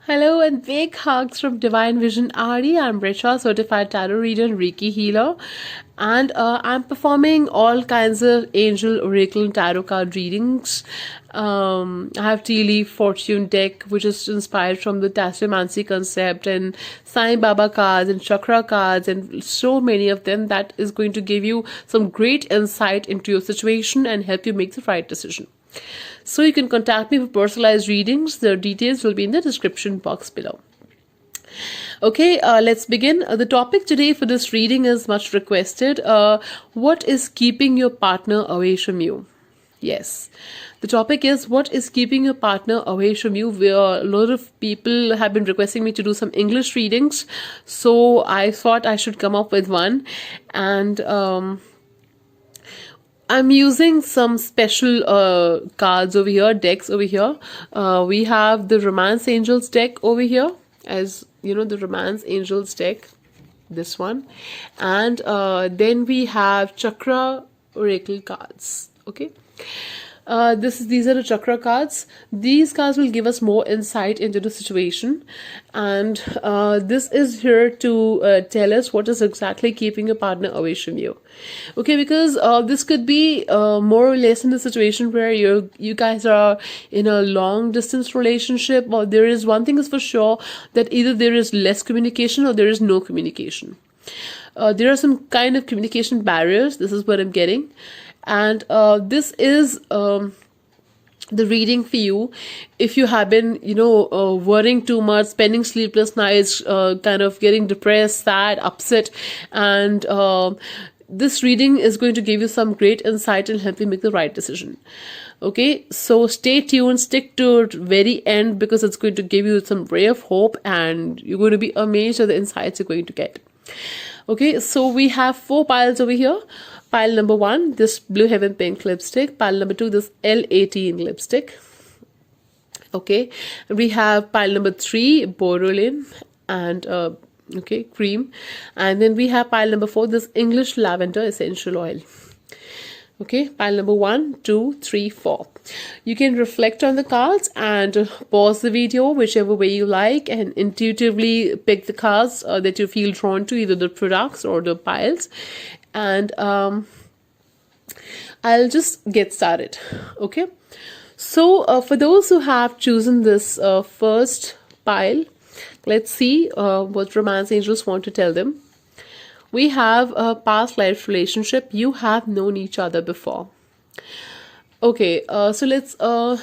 Hello and big hugs from Divine Vision Ari. I'm Richa, certified tarot reader and Reiki healer, and I'm performing all kinds of angel, oracle, and tarot card readings. I have tea leaf fortune deck, which is inspired from the Tassomancy concept, and Sai Baba cards and chakra cards, and so many of them that is going to give you some great insight into your situation and help you make the right decision. So you can contact me for personalized readings. The details will be in the description box below. Okay, let's begin. The topic today for this reading is much requested. What is keeping your partner away from you? Yes. The topic is what is keeping your partner away from you. A lot of people have been requesting me to do some English readings. So I thought I should come up with one. And I'm using some special cards over here, decks over here. We have the Romance Angels deck over here, as you know, the Romance Angels deck, this one. And then we have Chakra Oracle cards, okay? These are the chakra cards. These cards will give us more insight into the situation, and this is here to tell us what is exactly keeping your partner away from you. Okay, because this could be more or less in the situation where you guys are in a long distance relationship, or there is one thing is for sure, that either there is less communication or there is no communication. There are some kind of communication barriers. This is what I'm getting. And this is the reading for you if you have been, worrying too much, spending sleepless nights, kind of getting depressed, sad, upset. And this reading is going to give you some great insight and help you make the right decision. Okay, so stay tuned, stick to it very end, because it's going to give you some ray of hope and you're going to be amazed at the insights you're going to get. Okay, so we have 4 piles over here. Pile number 1, this Blue Heaven Pink lipstick. Pile number 2, this L18 lipstick. Okay, we have pile number 3, Borderline and cream. And then we have pile number 4, this English Lavender Essential Oil. Okay, pile number 1, 2, 3, 4. You can reflect on the cards and pause the video whichever way you like and intuitively pick the cards that you feel drawn to, either the products or the piles. And I'll just get started. Okay, so for those who have chosen this first pile, let's see what Romance Angels want to tell them. We have a past life relationship. You have known each other before. Okay, so let's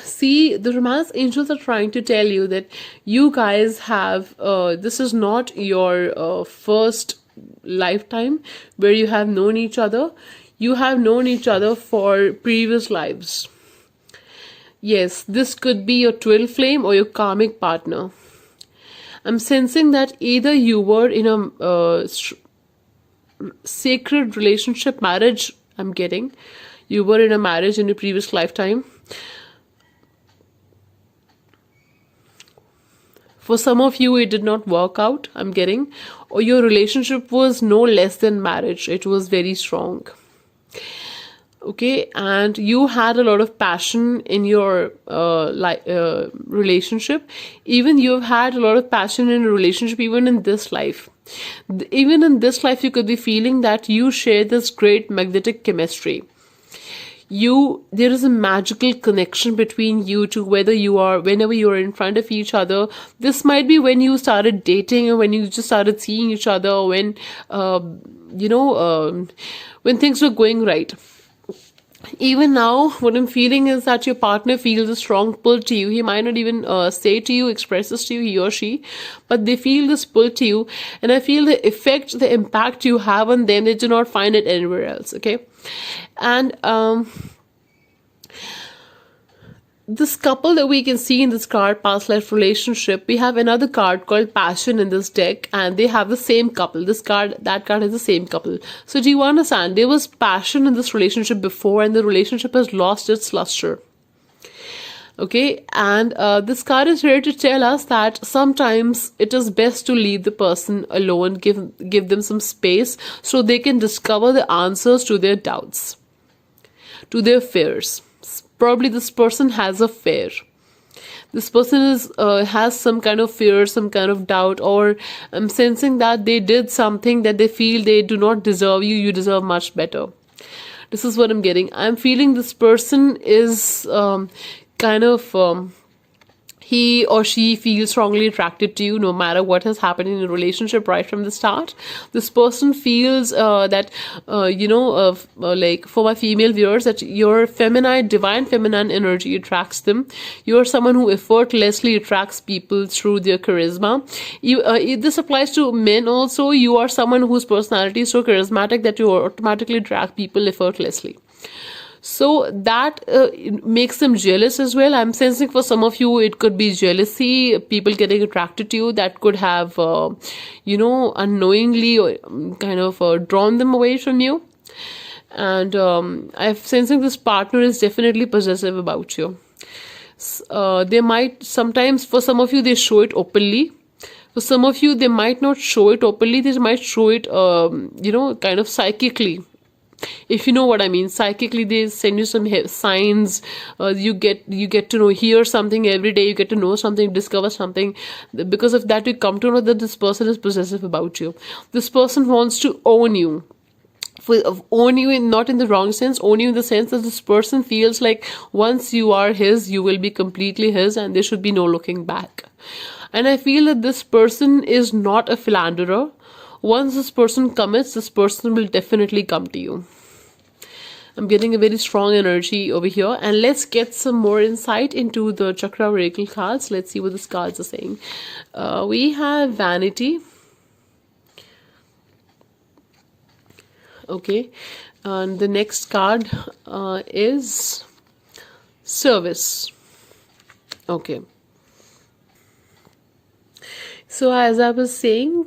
see. The Romance Angels are trying to tell you that you guys have, this is not your first lifetime where you have known each other. You have known each other for previous lives. Yes, this could be your twin flame or your karmic partner. I'm sensing that either you were in a sacred relationship, marriage, I'm getting. You were in a marriage in your previous lifetime. For some of you, it did not work out, I'm getting. Or your relationship was no less than marriage. It was very strong. Okay, and you had a lot of passion in your relationship. Even you've had a lot of passion in a relationship, even in this life. Even in this life, you could be feeling that you share this great magnetic chemistry. There is a magical connection between you two, whenever you are in front of each other. This might be when you started dating, or when you just started seeing each other, or when when things were going right. Even now, what I'm feeling is that your partner feels a strong pull to you. He might not even say to you, express this to you, he or she, but they feel this pull to you. And I feel the impact you have on them, they do not find it anywhere else, okay? And this couple that we can see in this card, past life relationship, we have another card called Passion in this deck, and they have the same couple. That card has the same couple. So do you understand? There was passion in this relationship before, and the relationship has lost its luster. Okay, and this card is here to tell us that sometimes it is best to leave the person alone, give them some space so they can discover the answers to their doubts, to their fears. Probably this person has a fear. This person is has some kind of fear, some kind of doubt, or I'm sensing that they did something that they feel they do not deserve you. You deserve much better. This is what I'm getting. I'm feeling this person is kind of he or she feels strongly attracted to you no matter what has happened in a relationship right from the start. This person feels that like for my female viewers, that your feminine, divine feminine energy attracts them. You're someone who effortlessly attracts people through their charisma. This applies to men also. You are someone whose personality is so charismatic that you automatically attract people effortlessly. So that makes them jealous as well. I'm sensing for some of you it could be jealousy, people getting attracted to you, that could have unknowingly kind of drawn them away from you. And I'm sensing this partner is definitely possessive about you. They might sometimes, for some of you, they show it openly. For some of you, they might not show it openly. They might show it kind of psychically, if you know what I mean. Psychically, they send you some signs. You get to know, hear something every day. You get to know something, discover something. Because of that, you come to know that this person is possessive about you. This person wants to own you. Own you not in the wrong sense, own you in the sense that this person feels like once you are his, you will be completely his, and there should be no looking back. And I feel that this person is not a philanderer. Once this person commits, this person will definitely come to you. I'm getting a very strong energy over here. And let's get some more insight into the Chakra Oracle cards. Let's see what these cards are saying. We have Vanity. Okay. And the next card is Service. Okay. So as I was saying,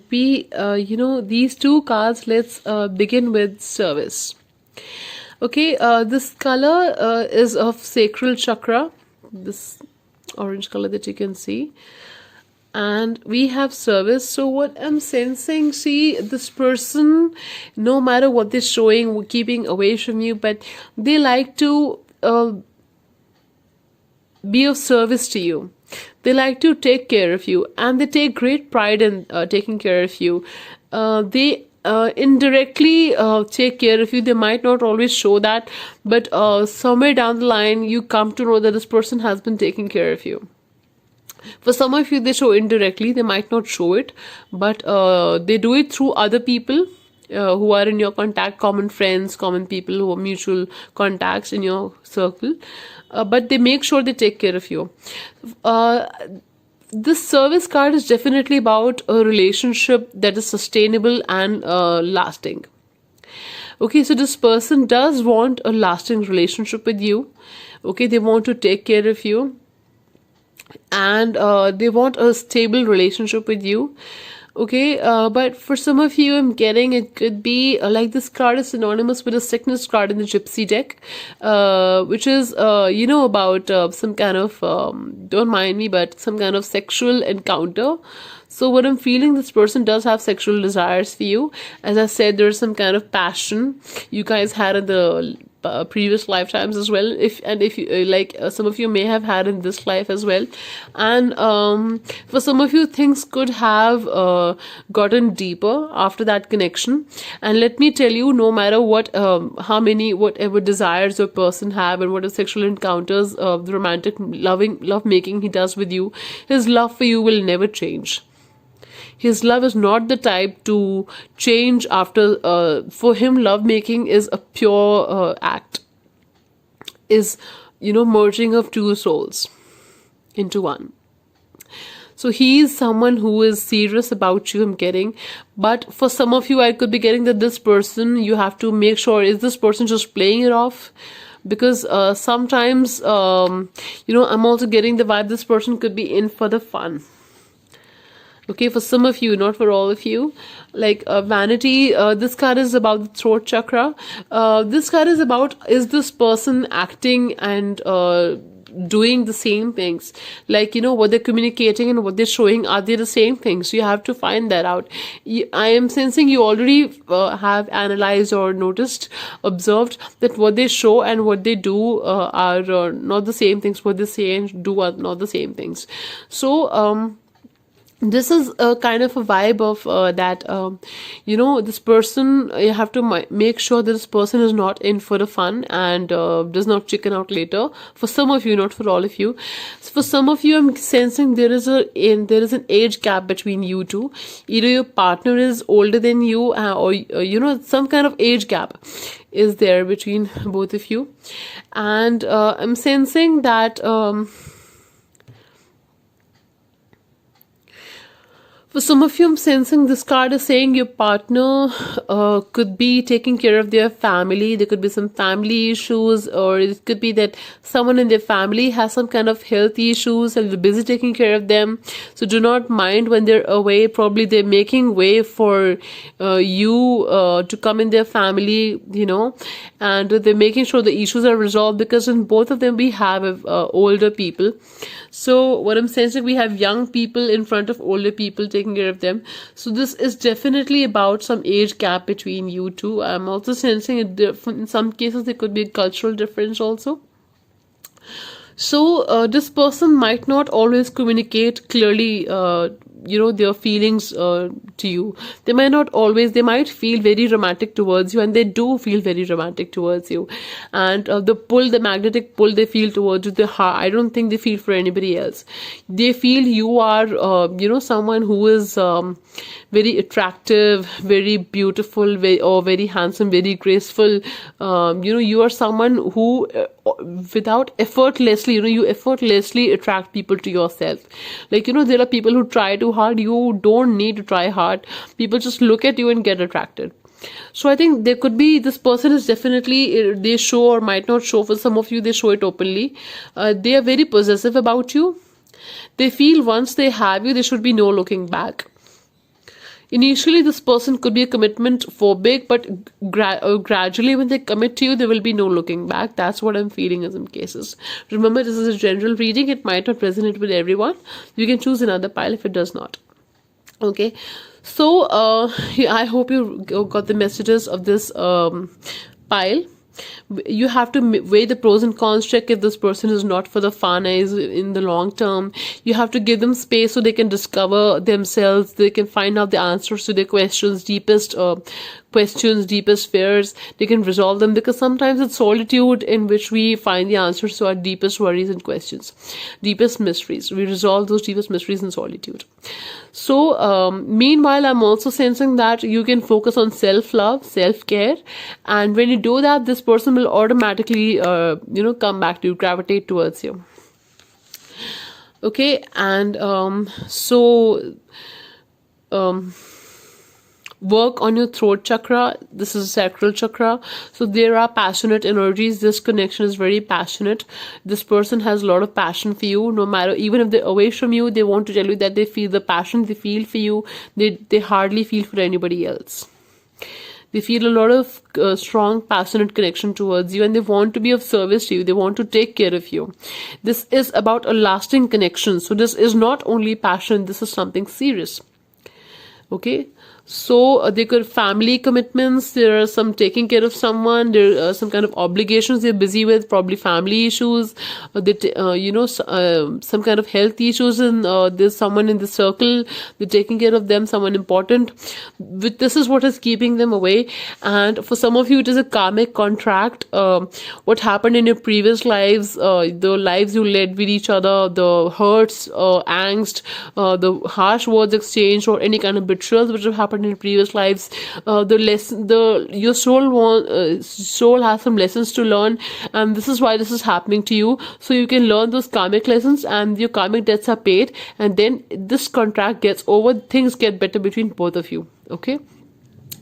these two cards, let's begin with Service. Okay, this color is of Sacral Chakra, this orange color that you can see. And we have Service. So what I'm sensing, see, this person, no matter what they're showing, keeping away from you, but they like to be of service to you. They like to take care of you, and they take great pride in taking care of you. They indirectly take care of you. They might not always show that, but somewhere down the line, you come to know that this person has been taking care of you. For some of you, they show indirectly. They might not show it, but they do it through other people who are in your contact, common friends, common people who are mutual contacts in your circle. But they make sure they take care of you. This Service card is definitely about a relationship that is sustainable and lasting. Okay, so this person does want a lasting relationship with you. Okay, they want to take care of you, and they want a stable relationship with you. Okay, but for some of you, I'm getting it could be like this card is synonymous with a sickness card in the Gypsy deck, which is, about some kind of, don't mind me, but some kind of sexual encounter. So what I'm feeling, this person does have sexual desires for you. As I said, there's some kind of passion you guys had in the previous lifetimes as well, if you some of you may have had in this life as well. And for some of you, things could have gotten deeper after that connection. And let me tell you, no matter what whatever desires your person have and whatever sexual encounters, the romantic love making he does with you, his love for you will never change. His love is not the type to change after, for him, love making is a pure act, is, merging of two souls into one. So he is someone who is serious about you, I'm getting. But for some of you, I could be getting that this person, you have to make sure, is this person just playing it off? Because sometimes, I'm also getting the vibe this person could be in for the fun. Okay, for some of you, not for all of you. Like Vanity, this card is about the throat chakra. This card is about, is this person acting and doing the same things? Like, what they're communicating and what they're showing, are they the same things? You have to find that out. I am sensing you already have analyzed or noticed, observed that what they show and what they do are not the same things. What they say and do are not the same things. So, this is a kind of a vibe of that this person, you have to make sure that this person is not in for the fun and does not chicken out later. For some of you, not for all of you. So for some of you, I'm sensing there is an age gap between you two. Either your partner is older than you, or some kind of age gap is there between both of you. And I'm sensing that for some of you, I'm sensing this card is saying your partner could be taking care of their family. There could be some family issues, or it could be that someone in their family has some kind of health issues and they're busy taking care of them. So do not mind when they're away. Probably they're making way for you to come in their family, and they're making sure the issues are resolved, because in both of them we have older people. So what I'm sensing, we have young people in front of older people taking care of them. So this is definitely about some age gap between you two. I'm also sensing in some cases there could be a cultural difference also. So this person might not always communicate clearly their feelings to you. They might feel very romantic towards you, and they do feel very romantic towards you. And the magnetic pull they feel towards you, I don't think they feel for anybody else. They feel you are someone who is very attractive, very beautiful, very handsome, very graceful. You are someone who without effortlessly, you effortlessly attract people to yourself. Like, there are people who try too hard. You don't need to try hard. People just look at you and get attracted. So I think there could be, this person is definitely, they show or might not show. For some of you, they show it openly. They are very possessive about you. They feel once they have you, there should be no looking back. Initially, this person could be a commitment phobic, but gradually when they commit to you, there will be no looking back. That's what I'm feeling in some cases. Remember, this is a general reading. It might not resonate with everyone. You can choose another pile if it does not. Okay. So, I hope you got the messages of this pile. You have to weigh the pros and cons, check if this person is not for the fun, is in the long term. You have to give them space so they can discover themselves, they can find out the answers to their questions, deepest fears. They can resolve them, because sometimes it's solitude in which we find the answers to our deepest worries and questions, deepest mysteries. We resolve those deepest mysteries in solitude. So meanwhile, I'm also sensing that you can focus on self-love, self-care, and when you do that, this person will automatically come back to you, gravitate towards you. Okay. And work on your throat chakra. This is sacral chakra. So there are passionate energies. This connection is very passionate. This person has a lot of passion for you. No matter, even if they're away from you, they want to tell you that they feel the passion they feel for you. They hardly feel for anybody else. They feel a lot of strong, passionate connection towards you, and they want to be of service to you. They want to take care of you. This is about a lasting connection. So this is not only passion. This is something serious. Okay. So they could family commitments. There are some taking care of someone. There are some kind of obligations they're busy with. Probably family issues. Some kind of health issues. And there's someone in the circle. They're taking care of them. Someone important. This is what is keeping them away. And for some of you, it is a karmic contract. What happened in your previous lives, the lives you led with each other, the hurts, angst, the harsh words exchanged, or any kind of betrayals which have happened in previous lives. Your soul has some lessons to learn, and this is why this is happening to you. So you can learn those karmic lessons, and your karmic debts are paid, and then this contract gets over. Things get better between both of you. Okay.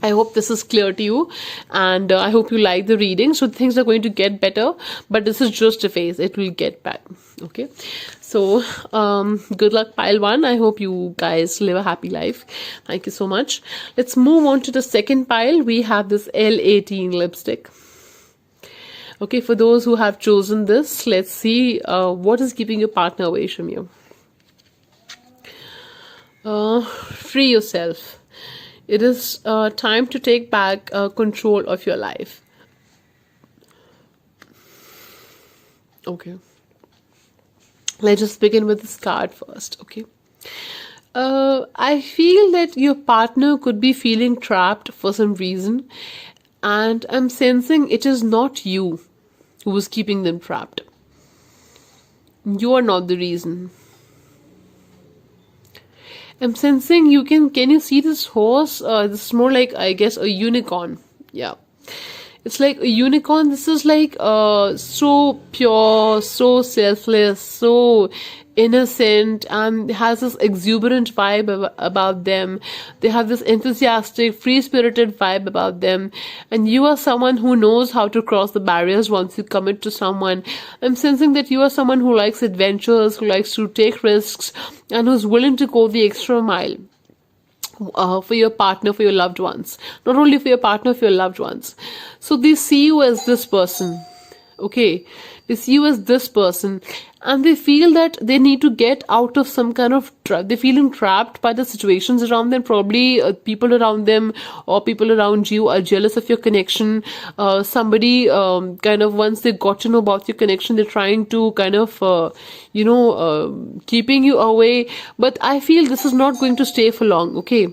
I hope this is clear to you, and I hope you like the reading. So things are going to get better, but this is just a phase. It will get bad. Okay. So good luck, pile 1. I hope you guys live a happy life. Thank you so much. Let's move on to the second pile. We have this L18 lipstick. Okay, for those who have chosen this, let's see what is keeping your partner away from you. Free yourself. It is time to take back control of your life. Okay. Let's just begin with this card first, okay? I feel that your partner could be feeling trapped for some reason, and I'm sensing it is not you who is keeping them trapped. You are not the reason. I'm sensing can you see this horse? This is more like, I guess, a unicorn. Yeah. It's like a unicorn. This is like so pure, so selfless, so innocent, and has this exuberant vibe about them. They have this enthusiastic, free-spirited vibe about them. And you are someone who knows how to cross the barriers once you commit to someone. I'm sensing that you are someone who likes adventures, who likes to take risks, and who's willing to go the extra mile. For your partner, for your loved ones. Not only for your partner, for your loved ones. So they see you as this person. Okay. They see you as this person. And they feel that they need to get out of some kind of trap. They're feeling trapped by the situations around them. Probably people around them or people around you are jealous of your connection. Somebody kind of, once they got to know about your connection, they're trying to kind of, keeping you away. But I feel this is not going to stay for long, okay?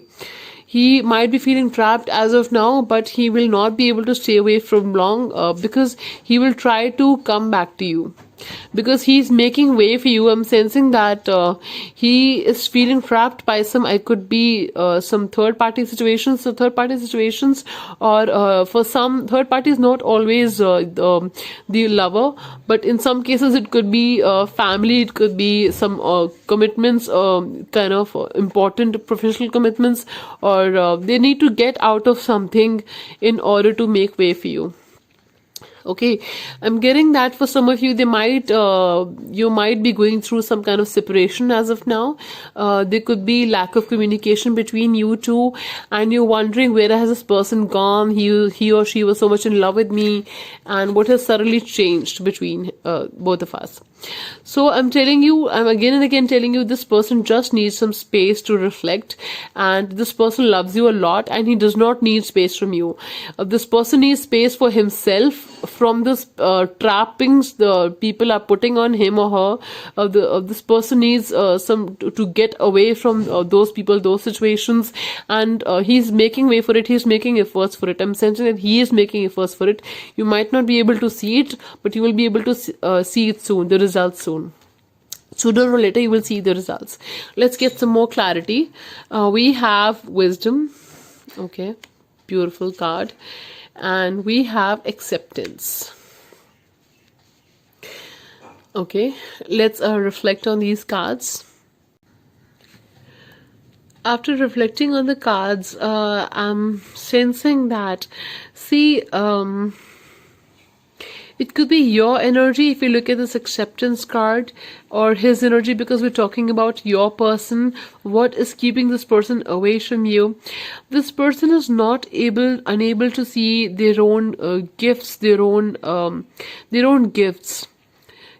He might be feeling trapped as of now, but he will not be able to stay away from long because he will try to come back to you. Because he's making way for you. I'm sensing that he is feeling trapped by some third party situations. So third party situations, or for some third party is not always the lover, but in some cases it could be family, it could be some commitments, kind of important professional commitments, or they need to get out of something in order to make way for you. Okay, I'm getting that for some of you, you might be going through some kind of separation as of now. There could be lack of communication between you two, and you're wondering, where has this person gone? He or she was so much in love with me, and what has suddenly changed between both of us? So I'm again and again telling you, this person just needs some space to reflect, and this person loves you a lot, and he does not need space from you. This person needs space for himself from this trappings the people are putting on him or her. This person needs some to get away from those people, those situations, and he's making way for it. He's making efforts for it. I'm sensing that he is making efforts for it. You might not be able to see it, but you will be able to see it soon, the results soon. Sooner or later you will see the results. Let's get some more clarity. We have wisdom. Okay, beautiful card. And we have acceptance. Okay, let's reflect on these cards. After reflecting on the cards, I'm sensing that, it could be your energy if you look at this acceptance card, or his energy, because we're talking about your person. What is keeping this person away from you? This person is unable to see their own gifts, their own gifts.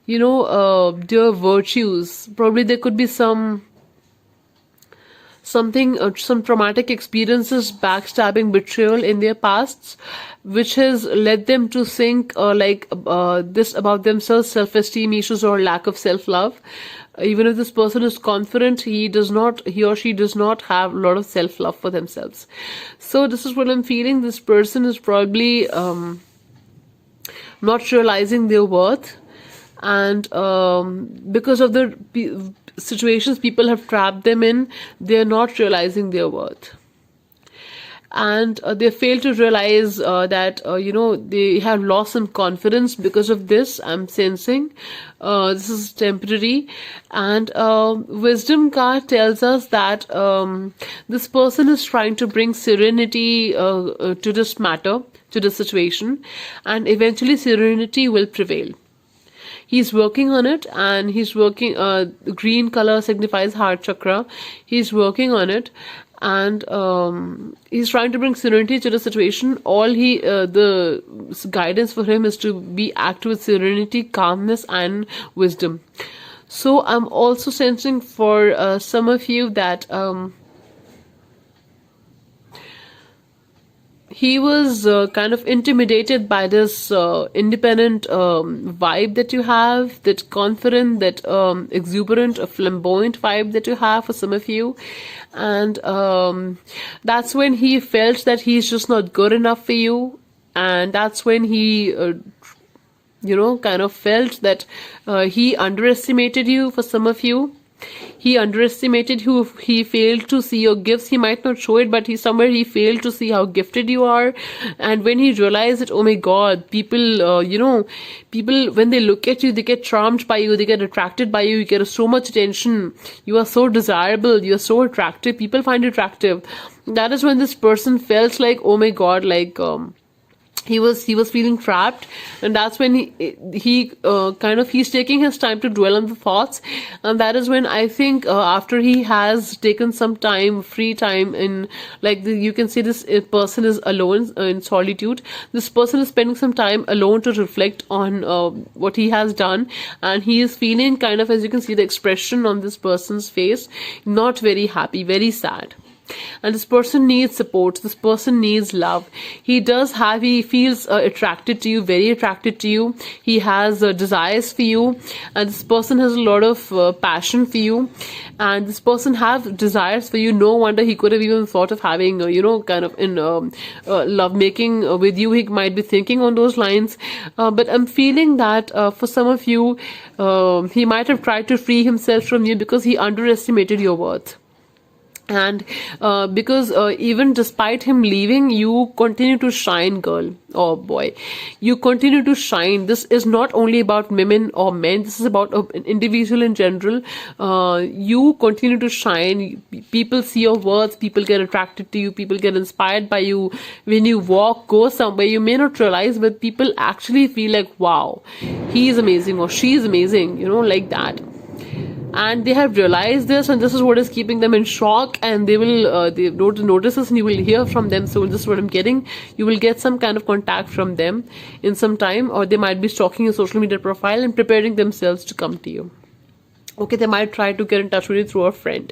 Their virtues. Probably there could be some traumatic experiences, backstabbing, betrayal in their pasts, which has led them to think this about themselves, self-esteem issues or lack of self-love. Even if this person is confident, he or she does not have a lot of self-love for themselves. So this is what I'm feeling. This person is probably not realizing their worth, and because of the situations people have trapped them in, they're not realizing their worth, and they fail to realize that they have lost some confidence because of this. I'm sensing this is temporary. And wisdom card tells us that this person is trying to bring serenity to this matter, to the situation, and eventually serenity will prevail. He's working on it, and he's working, green color signifies heart chakra. He's working on it, and he's trying to bring serenity to the situation. All the guidance for him is to be act with serenity, calmness, and wisdom. So I'm also sensing for some of you that he was kind of intimidated by this independent vibe that you have, that confident, that exuberant, flamboyant vibe that you have for some of you. And that's when he felt that he's just not good enough for you. And that's when he kind of felt that he underestimated you. For some of you, he underestimated who he failed to see your gifts. He might not show it, but he failed to see how gifted you are. And when he realized that, oh my god, people people, when they look at you, they get charmed by you, they get attracted by you, you get so much attention, you are so desirable, you are so attractive, people find you attractive. That is when this person felt like, oh my god, like he was feeling trapped. And that's when he's taking his time to dwell on the thoughts. And that is when I think after he has taken some time, free time, in like you can see this person is alone in solitude. This person is spending some time alone to reflect on what he has done, and he is feeling kind of, as you can see the expression on this person's face, not very happy, very sad. And this person needs support, this person needs love. He feels attracted to you, very attracted to you. He has desires for you, and this person has a lot of passion for you, and this person have desires for you. No wonder he could have even thought of having kind of in love making with you. He might be thinking on those lines, but I'm feeling that for some of you, he might have tried to free himself from you because he underestimated your worth. And because even despite him leaving, you continue to shine, girl. Oh boy, you continue to shine. This is not only about women or men, this is about an individual in general. You continue to shine. People see your worth, people get attracted to you, people get inspired by you. When you go somewhere, you may not realize, but people actually feel like, wow, he is amazing or she is amazing, like that. And they have realized this, and this is what is keeping them in shock, and they will notice this, and you will hear from them. So this is what I'm getting. You will get some kind of contact from them in some time, or they might be stalking your social media profile and preparing themselves to come to you. Okay, they might try to get in touch with you through a friend.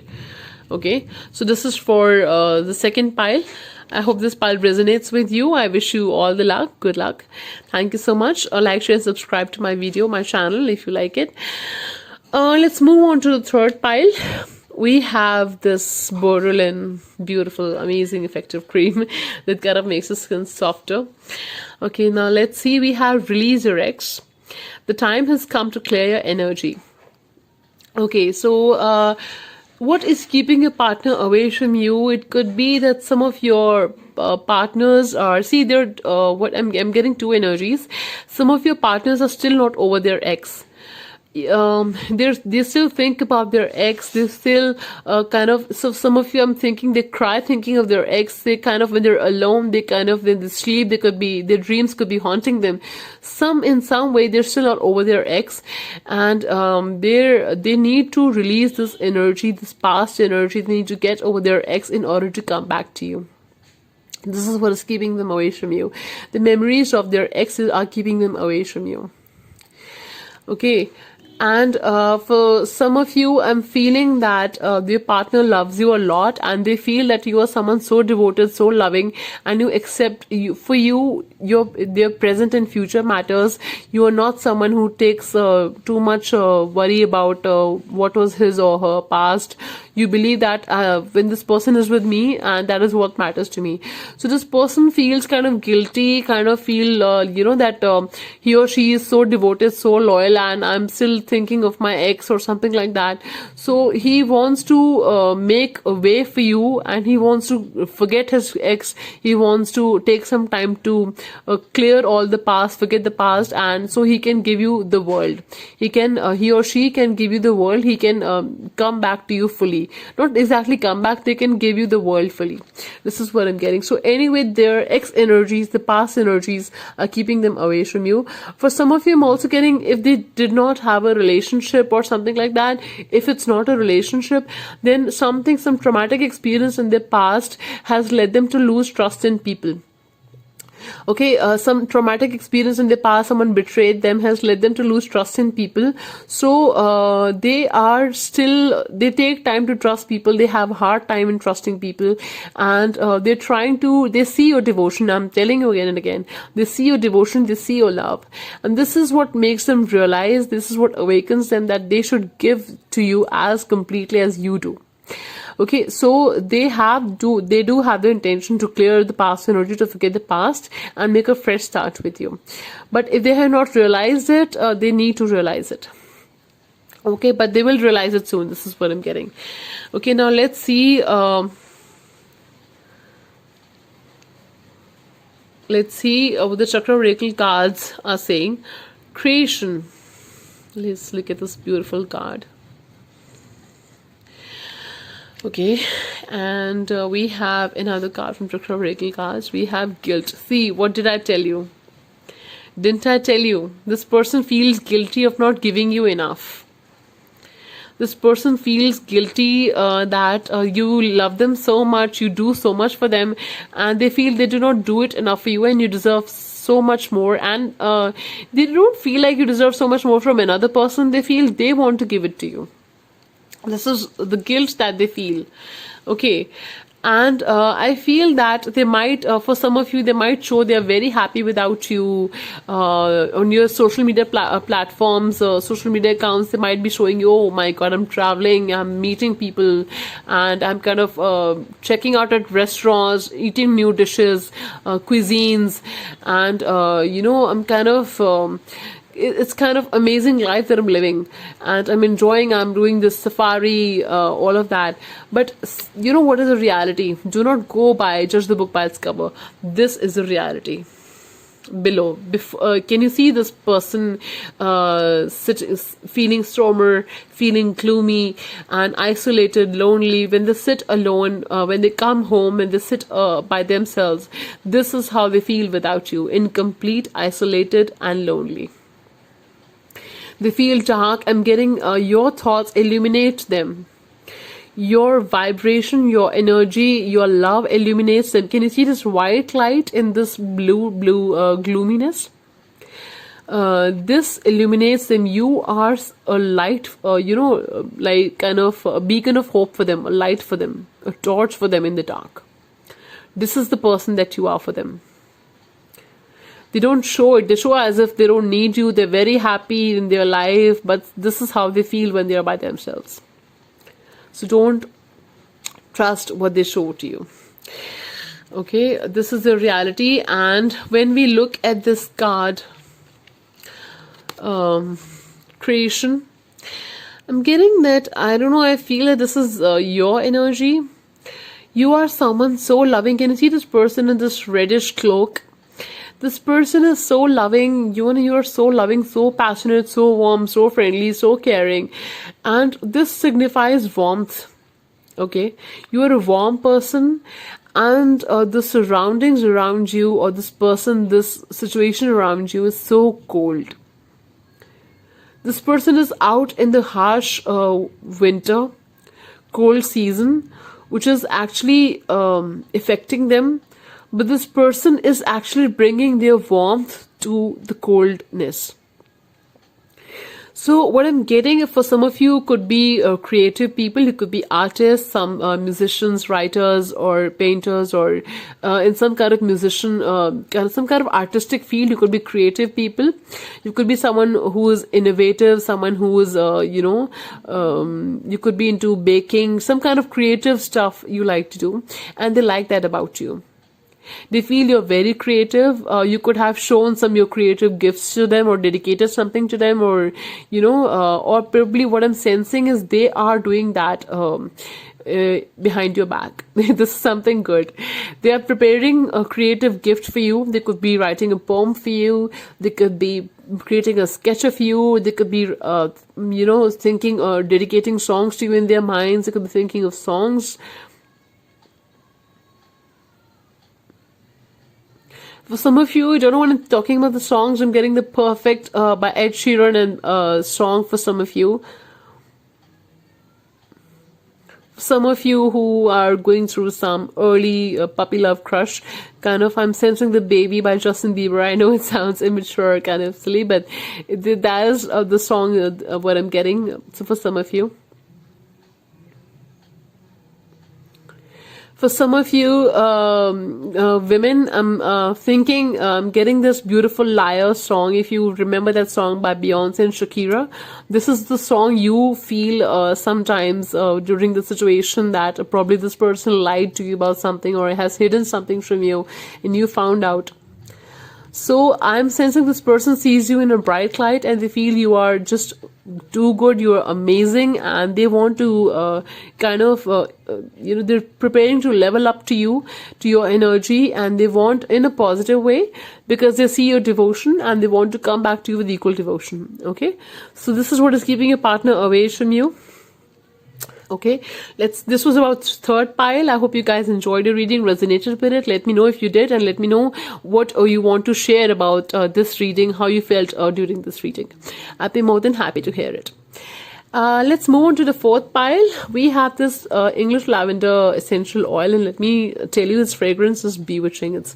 Okay, so this is for the second pile. I hope this pile resonates with you. I wish you all the luck. Good luck. Thank you so much. Like, share, and subscribe to my video, my channel, if you like it. Let's move on to the third pile. We have this Borderline beautiful, amazing, effective cream that kind of makes the skin softer. Okay, now let's see. We have Release Your Ex. The time has come to clear your energy. Okay, so what is keeping your partner away from you? It could be that some of your partners are, I'm getting two energies. Some of your partners are still not over their ex. They still think about their ex. They still so some of you, I'm thinking, they cry thinking of their ex. They kind of, when they're alone, when they sleep, their dreams could be haunting them. In some way, they're still not over their ex, and they need to release this energy, this past energy. They need to get over their ex in order to come back to you. This is what is keeping them away from you. The memories of their exes are keeping them away from you. Okay. And for some of you, I'm feeling that your partner loves you a lot, and they feel that you are someone so devoted, so loving, and you accept their present and future matters. You are not someone who takes too much worry about what was his or her past. You believe that when this person is with me, and that is what matters to me. So this person feels kind of guilty, kind of feel that he or she is so devoted, so loyal, and I'm still thinking of my ex or something like that. So he wants to make a way for you, and he wants to forget his ex. He wants to take some time to clear all the past, forget the past, and so he can give you the world. He or she can give you the world. He can come back to you fully. Not exactly come back, they can give you the world fully. This is what I'm getting. So anyway, their ex energies, the past energies, are keeping them away from you. For some of you, I'm also getting, if they did not have a relationship or something like that. If it's not a relationship, then some traumatic experience in their past has led them to lose trust in people. Okay, some traumatic experience in the past, someone betrayed them, has led them to lose trust in people. So they take time to trust people. They have a hard time in trusting people, and they see your devotion. I'm telling you again and again, they see your devotion, they see your love, and this is what makes them realize, this is what awakens them, that they should give to you as completely as you do. Okay, so they do have the intention to clear the past energy, to forget the past and make a fresh start with you. But if they have not realized it, they need to realize it. Okay, but they will realize it soon. This is what I'm getting. Okay, now let's see. Let's see what the Chakra Oracle cards are saying. Creation. Let's look at this beautiful card. Okay, and we have another card from Chakra Oracle cards. We have guilt. See, what did I tell you? Didn't I tell you? This person feels guilty of not giving you enough. This person feels guilty that you love them so much, you do so much for them, and they feel they do not do it enough for you, and you deserve so much more. And they don't feel like you deserve so much more from another person. They feel they want to give it to you. This is the guilt that they feel. Okay, and I feel that they might, for some of you, they might show they are very happy without you on your social media platforms, social media accounts. They might be showing you, oh my god, I'm traveling, I'm meeting people, and I'm kind of checking out at restaurants, eating new dishes, cuisines, and I'm kind of it's kind of amazing life that I'm living, and I'm enjoying, I'm doing this safari, all of that. But you know what is the reality? Do not judge the book by its cover. This is the reality. Below, can you see this person feeling stormer, feeling gloomy and isolated, lonely? When they sit alone, when they come home and they sit by themselves, this is how they feel without you: incomplete, isolated and lonely. They feel dark. I'm getting your thoughts illuminate them. Your vibration, your energy, your love illuminates them. Can you see this white light in this blue gloominess? This illuminates them. You are a light, like kind of a beacon of hope for them, a light for them, a torch for them in the dark. This is the person that you are for them. They don't show it. They show as if they don't need you. They're very happy in their life, but this is how they feel when they're by themselves. So don't trust what they show to you. Okay, this is the reality. And when we look at this card, creation, I'm getting that, I don't know, I feel that this is your energy. You are someone so loving. Can you see this person in this reddish cloak? This person is so loving. You are so loving, so passionate, so warm, so friendly, so caring. And this signifies warmth. Okay? You are a warm person, and the surroundings around you, or this person, this situation around you is so cold. This person is out in the harsh winter, cold season, which is actually affecting them. But this person is actually bringing their warmth to the coldness. So what I'm getting, for some of you, could be creative people. You could be artists, some musicians, writers, or painters, or in some kind of musician, some kind of artistic field. You could be creative people. You could be someone who is innovative, someone who is, you could be into baking, some kind of creative stuff you like to do, and they like that about you. They feel you're very creative. You could have shown some your creative gifts to them, or dedicated something to them, or or probably what I'm sensing is they are doing that behind your back. This is something good. They are preparing a creative gift for you. They could be writing a poem for you. They could be creating a sketch of you. They could be thinking or dedicating songs to you in their minds. They could be thinking of songs. For some of you, I don't know when I'm talking about the songs, I'm getting the Perfect by Ed Sheeran and song for some of you. Some of you who are going through some early puppy love crush, kind of, I'm sensing the Baby by Justin Bieber. I know it sounds immature, kind of silly, but that is the song what I'm getting. So for some of you. For some of you women, I'm thinking, getting this beautiful Liar song. If you remember that song by Beyonce and Shakira, this is the song you feel sometimes during the situation that probably this person lied to you about something or has hidden something from you and you found out. So I'm sensing this person sees you in a bright light and they feel you are just too good, you're amazing, and they want to they're preparing to level up to you, to your energy, and they want in a positive way because they see your devotion and they want to come back to you with equal devotion. Okay, so this is what is keeping your partner away from you. Okay, this was about third pile. I hope you guys enjoyed your reading, resonated with it. Let me know if you did, and let me know what you want to share about this reading, how you felt during this reading. I'd be more than happy to hear it. Let's move on to the fourth pile. We have this English lavender essential oil, and let me tell you, its fragrance is bewitching. It's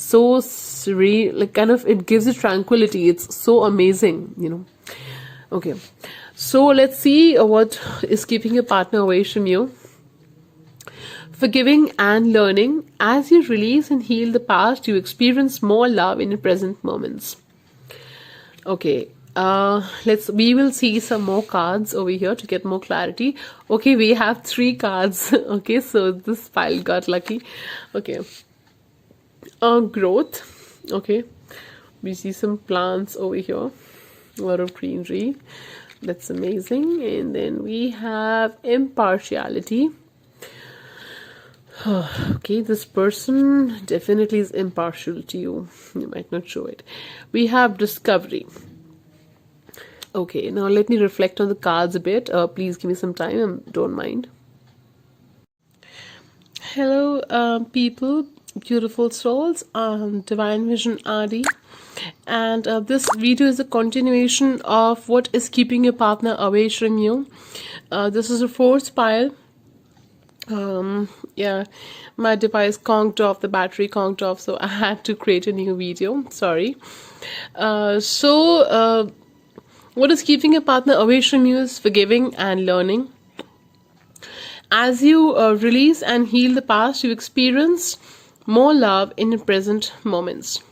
so serene, like kind of, it gives you tranquility. It's so amazing, you know. Okay. So let's see what is keeping your partner away from you. Forgiving and learning. As you release and heal the past, you experience more love in the present moments. Okay, we will see some more cards over here to get more clarity. Okay, we have 3 cards. Okay, so this pile got lucky. Okay, growth. Okay, we see some plants over here, a lot of greenery. That's amazing. And then we have impartiality. Okay, this person definitely is impartial to you. You might not show it. We have discovery. Okay, now let me reflect on the cards a bit. Please give me some time. Don't mind. Hello, people, beautiful souls. Divine Vision Adi. And this video is a continuation of what is keeping your partner away from you. This is a 4th pile. Yeah, my device conked off, the battery conked off, so I had to create a new video. Sorry. What is keeping your partner away from you is forgiving and learning. As you release and heal the past, you experience more love in the present moments.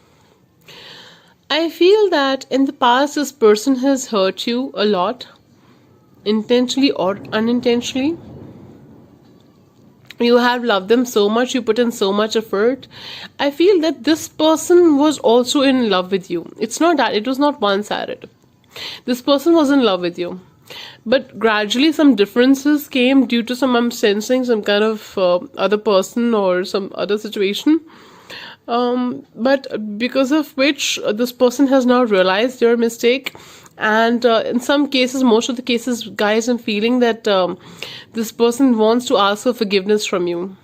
I feel that in the past, this person has hurt you a lot, intentionally or unintentionally. You have loved them so much, you put in so much effort. I feel that this person was also in love with you. It's not that, it was not one-sided. This person was in love with you. But gradually some differences came due to I'm sensing some kind of other person or some other situation. But because of which this person has now realized your mistake, and in some cases, most of the cases, guys, I'm feeling that this person wants to ask for forgiveness from you.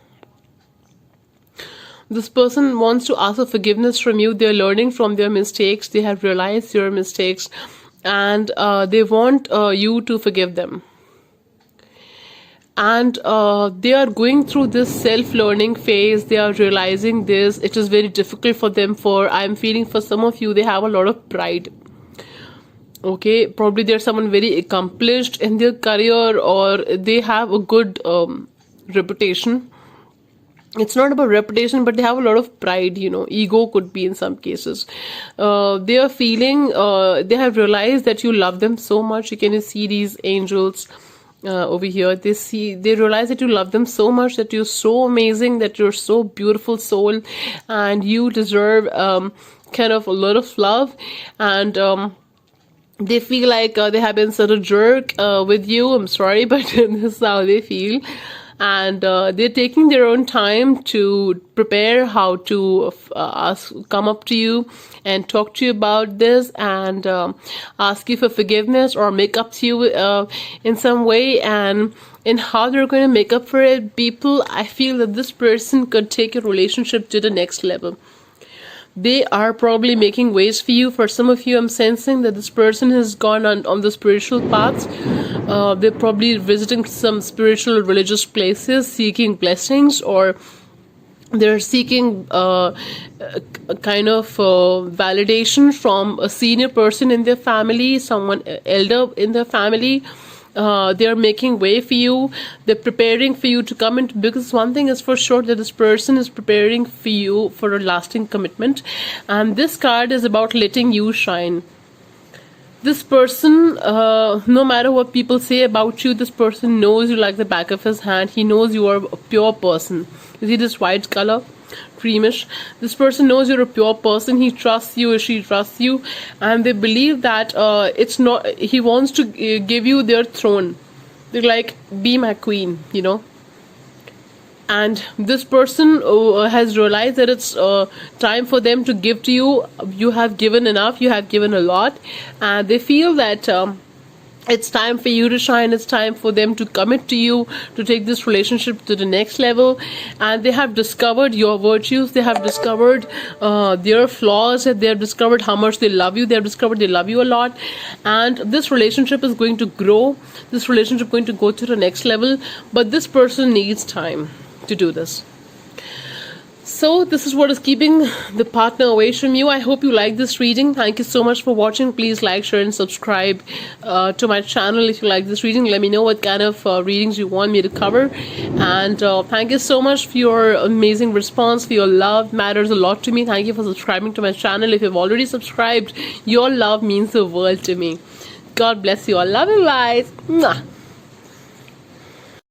This person wants to ask for forgiveness from you. They're learning from their mistakes. They have realized your mistakes, and they want you to forgive them. And they are going through this self-learning phase. They are realizing this. It is very difficult for them. I'm feeling for some of you, they have a lot of pride. Okay, probably they're someone very accomplished in their career, or they have a good reputation. It's not about reputation, but they have a lot of pride, you know, ego could be in some cases. They are feeling, they have realized that you love them so much. You can see these angels over here. They realize that you love them so much, that you're so amazing, that you're so beautiful soul, and you deserve kind of a lot of love. And they feel like they have been such a jerk with you. I'm sorry, but this is how they feel. And they're taking their own time to prepare how to come up to you and talk to you about this, and ask you for forgiveness or make up to you in some way. And in how they're going to make up for it, people, I feel that this person could take your relationship to the next level. They are probably making ways for you. For some of you, I'm sensing that this person has gone on the spiritual paths. They're probably visiting some spiritual religious places, seeking blessings, or they're seeking a kind of validation from a senior person in their family, someone elder in their family. They're making way for you. They're preparing for you to come into, because one thing is for sure, that this person is preparing for you for a lasting commitment. And this card is about letting you shine. This person, no matter what people say about you, this person knows you like the back of his hand. He knows you are a pure person. You see this white color? Creamish. This person knows you're a pure person. He trusts you, or she trusts you, and they believe that it's not, he wants to give you their throne. They're like, be my queen, you know. And this person has realized that it's time for them to give to you. You have given enough, you have given a lot, and they feel that it's time for you to shine. It's time for them to commit to you, to take this relationship to the next level. And they have discovered your virtues. They have discovered their flaws. They have discovered how much they love you. They have discovered they love you a lot. And this relationship is going to grow. This relationship is going to go to the next level. But this person needs time to do this. So this is what is keeping the partner away from you. I hope you like this reading. Thank you so much for watching. Please like, share and subscribe to my channel if you like this reading. Let me know what kind of readings you want me to cover. And thank you so much for your amazing response, for your love. Matters a lot to me. Thank you for subscribing to my channel. If you've already subscribed, your love means the world to me. God bless you all. Love you guys. Mwah.